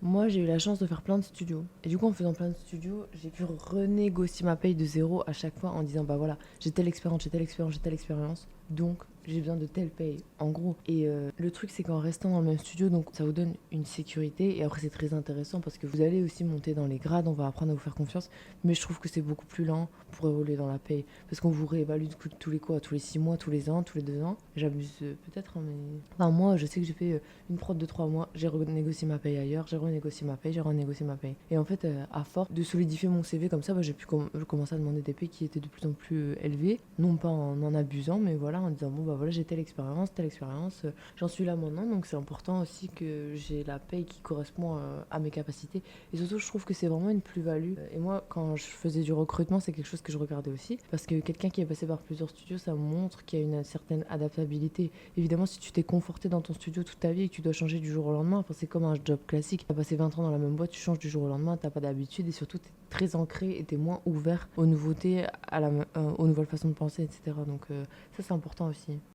Moi, j'ai eu la chance de faire plein de studios. Et du coup, en faisant plein de studios, j'ai pu renégocier ma paye de zéro à chaque fois en disant, bah voilà, j'ai telle expérience, j'ai telle expérience, j'ai telle expérience. Donc, j'ai besoin de telle paye, en gros. Et le truc, c'est qu'en restant dans le même studio, donc ça vous donne une sécurité. Et après, c'est très intéressant parce que vous allez aussi monter dans les grades, on va apprendre à vous faire confiance. Mais je trouve que c'est beaucoup plus lent pour évoluer dans la paye. Parce qu'on vous réévalue du coup tous les quoi, tous les 6 mois, tous les ans, tous les 2 ans. J'abuse peut-être, hein, mais. Enfin, moi, je sais que j'ai fait une prod de 3 mois, j'ai renégocié ma paye ailleurs, j'ai renégocié ma paye, j'ai renégocié ma paye. Et en fait, à force de solidifier mon CV comme ça, bah, j'ai pu commencer à demander des payes qui étaient de plus en plus élevées. Non pas en abusant, mais voilà, en disant, bon, bah voilà, j'ai telle expérience, j'en suis là maintenant, donc c'est important aussi que j'ai la paye qui correspond à mes capacités. Et surtout, je trouve que c'est vraiment une plus-value. Et moi, quand je faisais du recrutement, c'est quelque chose que je regardais aussi. Parce que quelqu'un qui est passé par plusieurs studios, ça montre qu'il y a une certaine adaptabilité. Évidemment, si tu t'es conforté dans ton studio toute ta vie et que tu dois changer du jour au lendemain, enfin, c'est comme un job classique. Tu as passé 20 ans dans la même boîte, tu changes du jour au lendemain, tu pas d'habitude et surtout, tu es très ancré et tu es moins ouvert aux nouveautés, aux nouvelles façons de penser, etc. Donc, ça, c'est important aussi.